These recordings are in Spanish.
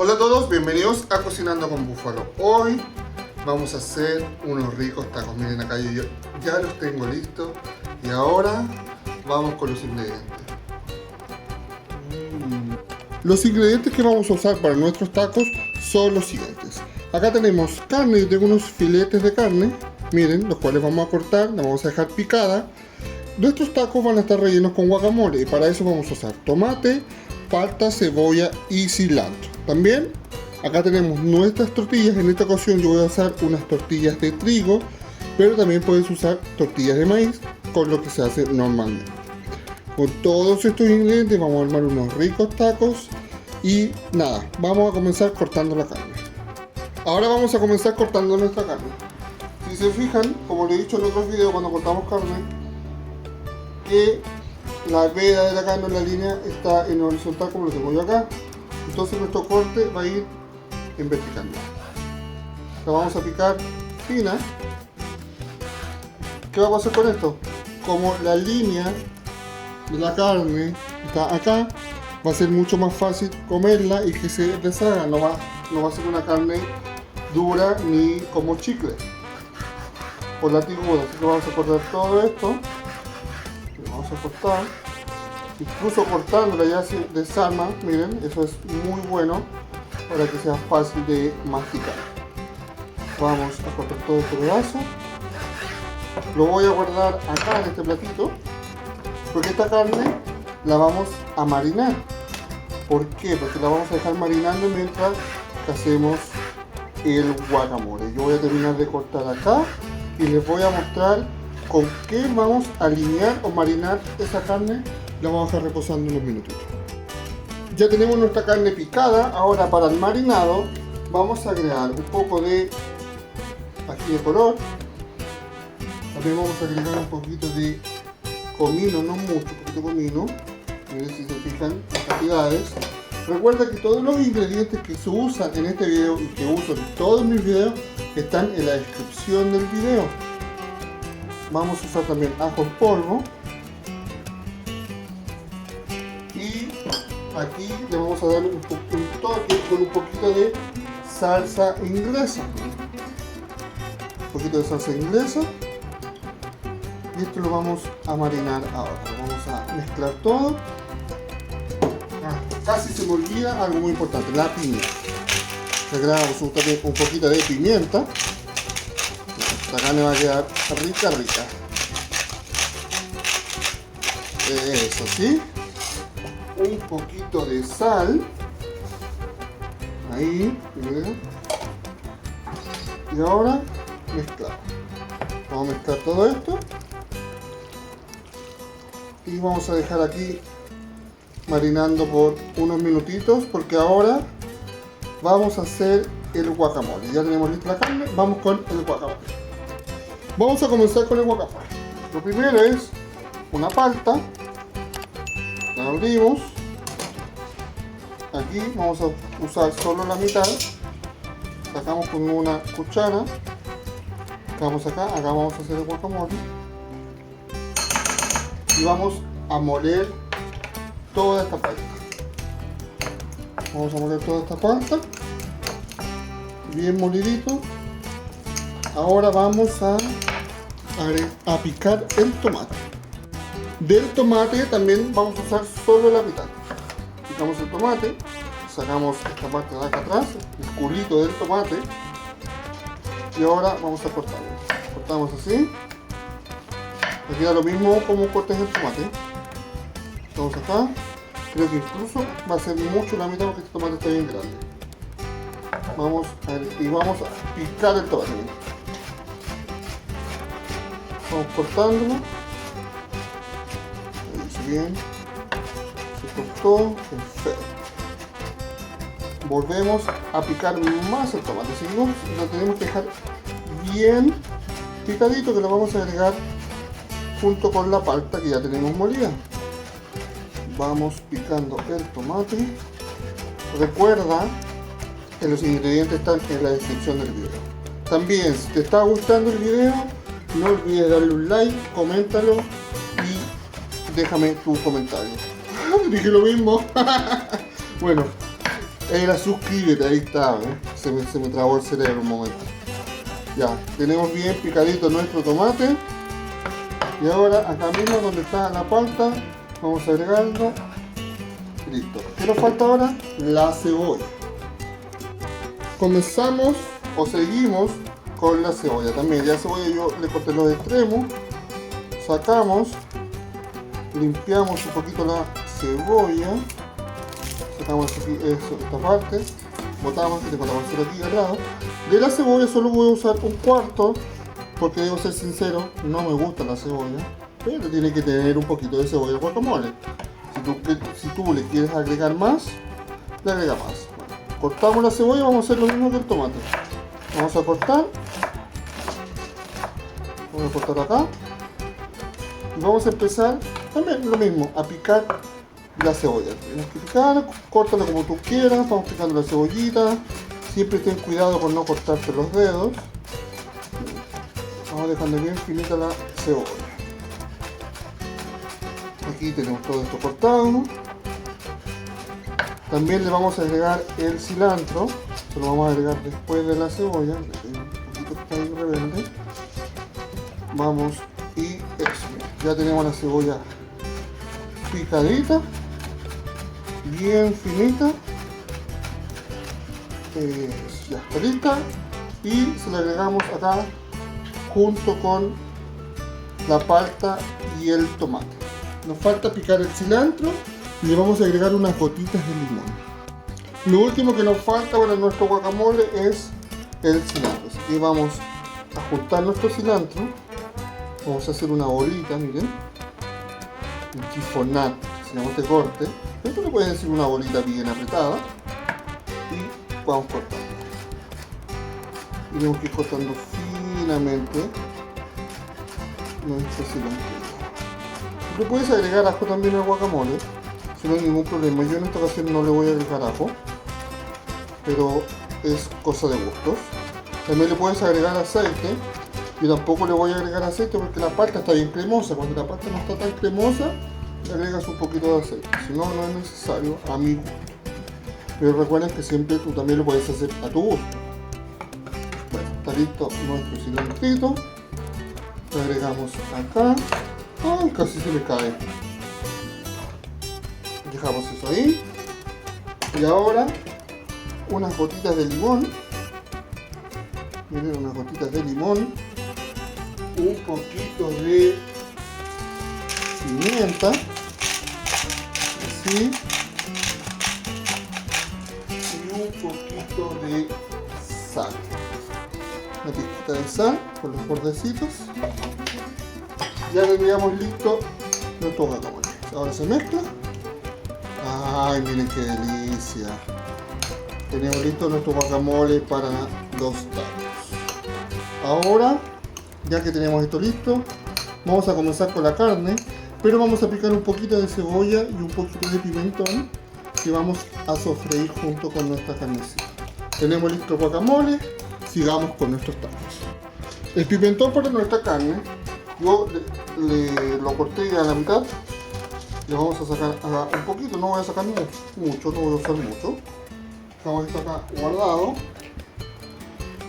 Hola a todos, bienvenidos a Cocinando con Búfalo. Hoy vamos a hacer unos ricos tacos. Miren acá, yo ya los tengo listos. Y ahora vamos con los ingredientes. Los ingredientes que vamos a usar para nuestros tacos son los siguientes. Acá tenemos carne, yo tengo unos filetes de carne. Miren, los cuales vamos a cortar, la vamos a dejar picada. Nuestros tacos van a estar rellenos con guacamole y para eso vamos a usar tomate, palta, cebolla y cilantro. También acá tenemos nuestras tortillas. En esta ocasión yo voy a usar unas tortillas de trigo, pero también puedes usar tortillas de maíz, con lo que se hace normalmente. Con todos estos ingredientes vamos a armar unos ricos tacos y nada, vamos a comenzar cortando la carne. Ahora vamos a comenzar cortando nuestra carne. Si se fijan, como le he dicho en otros videos cuando cortamos carne, que la veda de la carne en la línea está en horizontal como lo tengo yo acá. Entonces nuestro corte va a ir en vertical. La vamos a picar fina. ¿Qué va a pasar con esto? Como la línea de la carne está acá, va a ser mucho más fácil comerla y que se deshaga. No va a ser una carne dura ni como chicle o latiguda. Así que vamos a cortar todo esto. Vamos a cortar, incluso cortándola ya se desarma. Miren, eso es muy bueno para que sea fácil de masticar. Vamos a cortar todo este pedazo, lo voy a guardar acá en este platito porque esta carne la vamos a marinar. ¿Por qué? Porque la vamos a dejar marinando mientras que hacemos el guacamole. Yo voy a terminar de cortar acá y les voy a mostrar con qué vamos a alinear o marinar esa carne. La vamos a dejar reposando unos minutitos. Ya tenemos nuestra carne picada. Ahora para el marinado vamos a agregar un poco de ají de color. También vamos a agregar un poquito de comino, no mucho, un poquito de comino. Miren si se fijan las cantidades. Recuerda que todos los ingredientes que se usan en este video y que uso en todos mis videos están en la descripción del video. Vamos a usar también ajo en polvo. Y aquí le vamos a dar un toque con un poquito de salsa inglesa. Un poquito de salsa inglesa. Y esto lo vamos a marinar ahora. Vamos a mezclar todo. Casi se me olvida algo muy importante, la piña. Le agregamos también un poquito de pimienta. La carne va a quedar rica. Eso sí. Un poquito de sal. Ahí. Y ahora mezclamos. Vamos a mezclar todo esto. Y vamos a dejar aquí marinando por unos minutitos porque ahora vamos a hacer el guacamole. Ya tenemos lista la carne, vamos con el guacamole. Vamos a comenzar con el guacamole. Lo primero es una palta. La abrimos. Aquí vamos a usar solo la mitad. Sacamos con una cuchara. Sacamos acá vamos a hacer el guacamole. Y vamos a moler toda esta palta. Vamos a moler toda esta palta. Bien molidito. Ahora vamos a picar el tomate. Del tomate también vamos a usar solo la mitad. Picamos el tomate, sacamos esta parte de acá atrás, el culito del tomate, y ahora vamos a cortarlo. Cortamos así. Aquí da lo mismo como cortes el tomate. Vamos acá. Creo que incluso va a ser mucho la mitad porque este tomate está bien grande. Vamos a picar el tomate. Vamos cortándolo. Bien, se cortó, perfecto. Volvemos a picar más el tomate, si no, lo tenemos que dejar bien picadito, que lo vamos a agregar junto con la palta que ya tenemos molida. Vamos picando el tomate. Recuerda que los ingredientes están en la descripción del video. También, si te está gustando el video, no olvides darle un like, coméntalo y déjame tu comentario. Dije lo mismo. Bueno, Era suscríbete, ahí está, ¿eh? Se me trabó el cerebro un momento. Ya, tenemos bien picadito nuestro tomate. Y ahora acá mismo donde está la palta, vamos a agregarlo. Listo. ¿Qué nos falta ahora? La cebolla. Comenzamos o seguimos con la cebolla también. Ya la cebolla yo le corté los extremos. Sacamos. Limpiamos un poquito la cebolla. Sacamos aquí esta parte. Botamos, que tengo la basura aquí al lado. De la cebolla solo voy a usar un cuarto. Porque debo ser sincero, no me gusta la cebolla. Pero tiene que tener un poquito de cebolla al guacamole. Si tú le quieres agregar más, le agrega más. Bueno, cortamos la cebolla y vamos a hacer lo mismo que el tomate. Vamos a cortar. Vamos a cortar acá. Y vamos a empezar también lo mismo, a picar la cebolla. Tienes que picar, córtalo como tú quieras. Vamos picando la cebollita. Siempre ten cuidado con no cortarte los dedos. Vamos dejando bien finita la cebolla. Aquí tenemos todo esto cortado. También le vamos a agregar el cilantro. Se lo vamos a agregar después de la cebolla. Un poquito está ahí rebelde. Vamos y eso. Ya tenemos la cebolla picadita. Bien finita. Ya está lista. Y se la agregamos acá junto con la palta y el tomate. Nos falta picar el cilantro y le vamos a agregar unas gotitas de limón. Lo último que nos falta para nuestro guacamole es el cilantro. Así que vamos a juntar nuestro cilantro. Vamos a hacer una bolita, miren. Un chifonat, si no este corte. Esto le puede decir una bolita bien apretada. Y vamos cortando. Y tenemos que ir cortando finamente nuestro cilantro. Le puedes agregar ajo también al guacamole, si no hay ningún problema. Yo en esta ocasión no le voy a agregar ajo, pero es cosa de gustos. También le puedes agregar aceite. Yo tampoco le voy a agregar aceite porque la palta está bien cremosa. Cuando la palta no está tan cremosa, le agregas un poquito de aceite. Si no, no es necesario a mi gusto. Pero recuerden que siempre tú también lo puedes hacer a tu gusto. Bueno, está listo nuestro cilantrito. Le agregamos acá. Ay, casi se me cae. Dejamos eso ahí. Y ahora unas gotitas de limón. Miren, unas gotitas de limón. Un poquito de pimienta. Así. Y un poquito de sal. Una pizquita de sal con los bordecitos. Ya tendríamos listo nuestro guacamole. Ahora se mezcla. Ay, miren qué delicia. Tenemos listo nuestro guacamole para los tacos. Ahora, ya que tenemos esto listo, vamos a comenzar con la carne. Pero vamos a picar un poquito de cebolla y un poquito de pimentón que vamos a sofreír junto con nuestra carnecita. Tenemos listo el guacamole. Sigamos con nuestros tacos. El pimentón para nuestra carne. Yo lo corté a la mitad. Le vamos a sacar un poquito, no voy a sacar mucho, no voy a usar mucho. Dejamos esto acá guardado.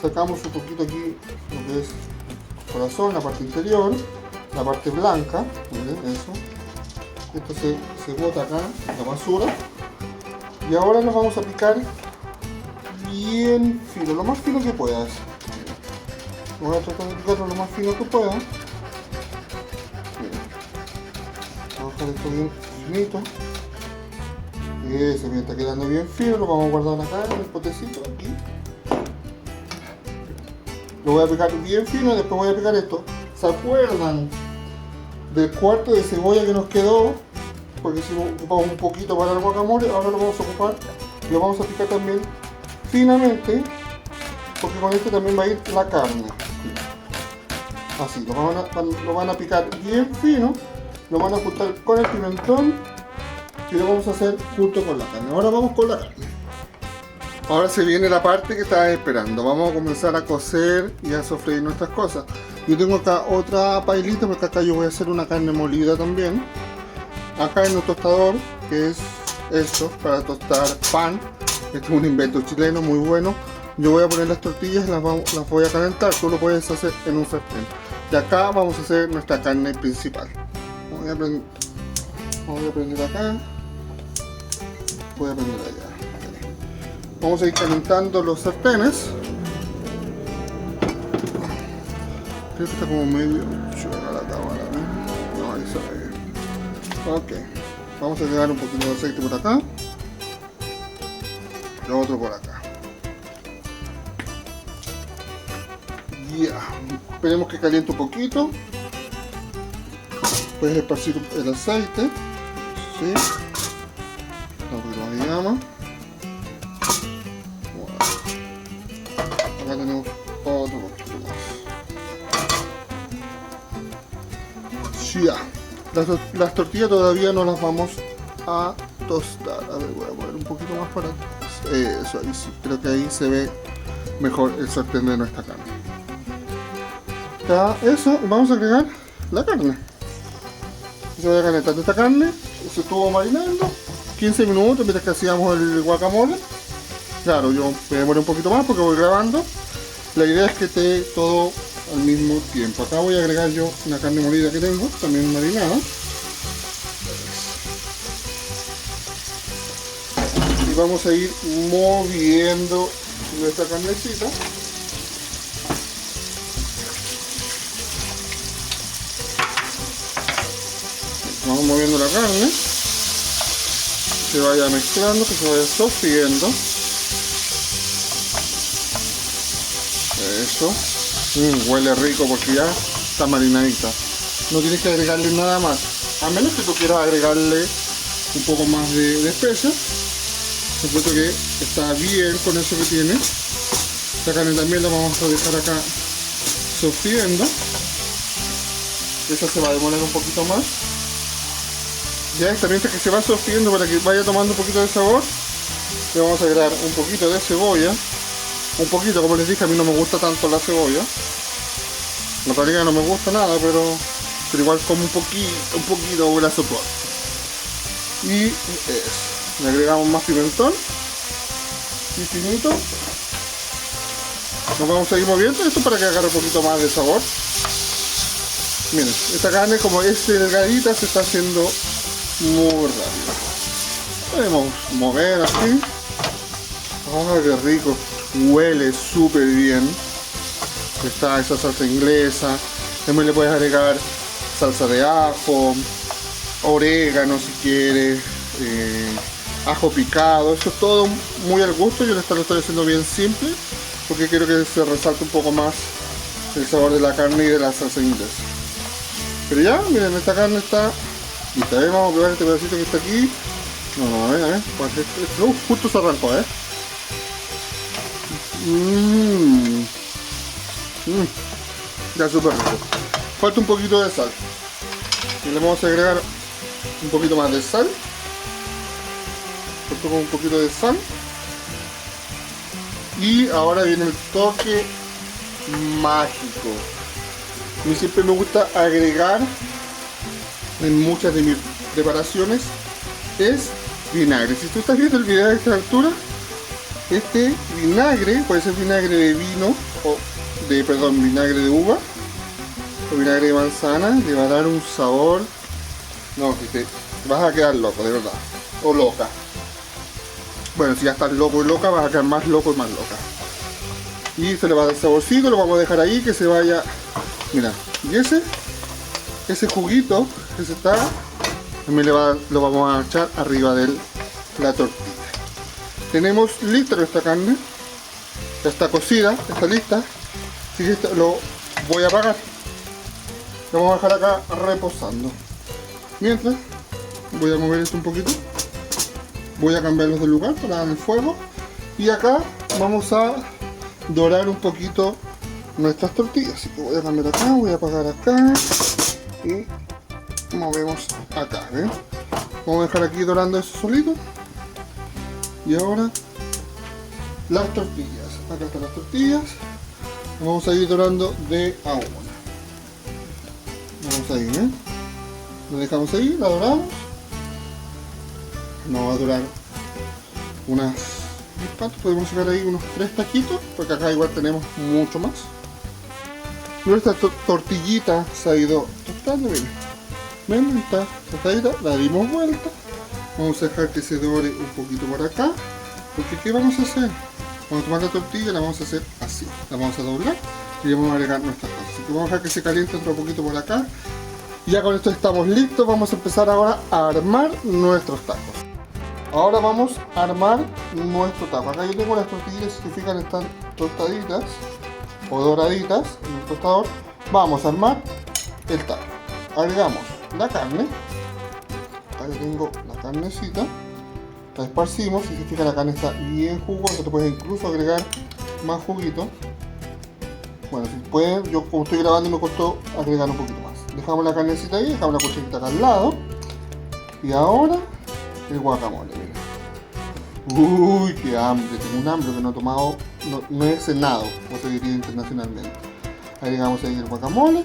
Sacamos un poquito aquí lo que es el corazón, la parte interior, la parte blanca. Miren eso. Esto se bota acá, la basura. Y ahora nos vamos a picar bien fino, lo más fino que puedas. Voy a tratar de picarlo lo más fino que pueda. Vamos a dejar esto bien finito. Ese bien está quedando bien fino, lo vamos a guardar acá en el potecito aquí. Lo voy a picar bien fino y después voy a picar esto. ¿Se acuerdan del cuarto de cebolla que nos quedó? Porque si ocupamos un poquito para el guacamole, ahora lo vamos a ocupar y lo vamos a picar también finamente, porque con este también va a ir la carne. Así, lo van a picar bien fino, lo van a juntar con el pimentón y lo vamos a hacer junto con la carne. Ahora vamos con la carne. Ahora se viene la parte que estaba esperando. Vamos a comenzar a cocer y a sofreír nuestras cosas. Yo tengo acá otra pailita porque acá yo voy a hacer una carne molida también. Acá en un tostador, que es esto, para tostar pan. Este es un invento chileno muy bueno. Yo voy a poner las tortillas, las voy a calentar. Tú lo puedes hacer en un sartén. Y acá vamos a hacer nuestra carne principal. Voy a prender acá. Voy a prender allá. Vamos a ir calentando los sartenes. Creo que está como medio chula la cámara, ¿eh? No, ahí se ve bien. Ok. Vamos a agregar un poquito de aceite por acá. Y otro por acá. Ya. Esperemos que caliente un poquito. Puedes esparcir el aceite. Sí. Un poquito más de llama. Acá tenemos otro poquito más. Ya. Las tortillas todavía no las vamos a tostar. A ver, voy a poner un poquito más para eso, ahí sí. Creo que ahí se ve mejor el sartén de nuestra carne. Ya, eso, vamos a agregar la carne. Se va a calentar esta carne. Se estuvo marinando 15 minutos mientras que hacíamos el guacamole. Claro, yo me demoré un poquito más porque voy grabando. La idea es que esté todo al mismo tiempo. Acá voy a agregar yo una carne molida que tengo, también marinada. Y vamos a ir moviendo nuestra carnecita. Vamos moviendo la carne. Que se vaya mezclando, que se vaya sofriendo. Eso. Huele rico porque ya está marinadita. No tienes que agregarle nada más. A menos que tú quieras agregarle un poco más de especias. Encuentro que está bien con eso que tiene. Esta carne también la vamos a dejar acá sofriendo. Esa se va a demorar un poquito más. Ya esta, mientras que se va sofriendo para que vaya tomando un poquito de sabor, le vamos a agregar un poquito de cebolla. Un poquito, como les dije, a mí no me gusta tanto la cebolla. La realidad no me gusta nada, pero igual como un poquito huele a sopor. Y le agregamos más pimentón. Y finito. Nos vamos a ir moviendo esto para que agarre un poquito más de sabor. Miren, esta carne como es delgadita se está haciendo muy rápido. Podemos mover así. ¡Ah, qué rico! Huele súper bien. Está esa salsa inglesa. También le puedes agregar salsa de ajo, orégano si quieres, ajo picado. Eso es todo muy al gusto. Yo lo estoy haciendo bien simple porque quiero que se resalte un poco más el sabor de la carne y de la salsa inglesa. Pero ya, miren, esta carne está lista. Vamos a probar este pedacito que está aquí. No, a ver. Justo se arrancó, Ya súper rico. Falta un poquito de sal. Y le vamos a agregar un poquito más de sal. Falta con un poquito de sal. Y ahora viene el toque mágico. A mí siempre me gusta agregar en muchas de mis preparaciones es vinagre. Si tú estás viendo el video a esta altura, este vinagre puede ser vinagre de vino o vinagre de uva o vinagre de manzana. Le va a dar un sabor, no, que te vas a quedar loco, de verdad, o loca. Bueno, si ya estás loco y loca, vas a quedar más loco y más loca. Y se le va a dar saborcito, lo vamos a dejar ahí que se vaya. Mira, y ese juguito que se está, también lo vamos a echar arriba de la tortilla. Tenemos lista nuestra carne, ya está cocida, está lista, así que esto lo voy a apagar. Lo vamos a dejar acá reposando. Mientras, voy a mover esto un poquito, voy a cambiarlos de lugar para dar el fuego y acá vamos a dorar un poquito nuestras tortillas. Así que voy a cambiar acá, voy a apagar acá y movemos acá, ¿ven? Vamos a dejar aquí dorando eso solito. Y ahora las tortillas. Acá están las tortillas. Vamos a ir dorando de a una. Vamos a ir, ¿eh? Lo dejamos ahí, la doramos. Nos va a durar unas ¿cuánto? Podemos sacar ahí unos 3 taquitos, porque acá igual tenemos mucho más. Nuestra tortillita se ha ido tostando, miren. Ven, está tostadita, la dimos vuelta. Vamos a dejar que se dore un poquito por acá. Porque ¿qué vamos a hacer? Vamos a tomar la tortilla y la vamos a hacer así. La vamos a doblar y vamos a agregar nuestras cosas. Así que vamos a dejar que se caliente otro poquito por acá. Y ya con esto estamos listos. Vamos a empezar ahora a armar nuestros tacos. Ahora vamos a armar nuestro taco. Acá yo tengo las tortillas, si se fijan, están tostaditas o doraditas en el tostador. Vamos a armar el taco. Agregamos la carne. Acá yo tengo la carnecita. La esparcimos. Si se fijan, la carne está bien jugosa. Te puedes incluso agregar más juguito. Bueno, si pueden, yo como estoy grabando me costó agregar un poquito más. Dejamos la carnecita ahí, dejamos la cochinita acá al lado. Y ahora el guacamole, miren. Uy, qué hambre, tengo un hambre que no he tomado, no he cenado, como se diría internacionalmente. Agregamos ahí el guacamole,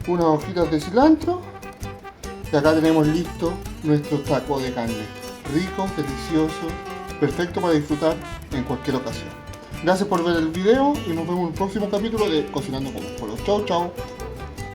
unas hojitas de cilantro y acá tenemos listo nuestro taco de carne. Rico, delicioso, perfecto para disfrutar en cualquier ocasión. Gracias por ver el video y nos vemos en un próximo capítulo de Cocinando con Polo. Chau, chau.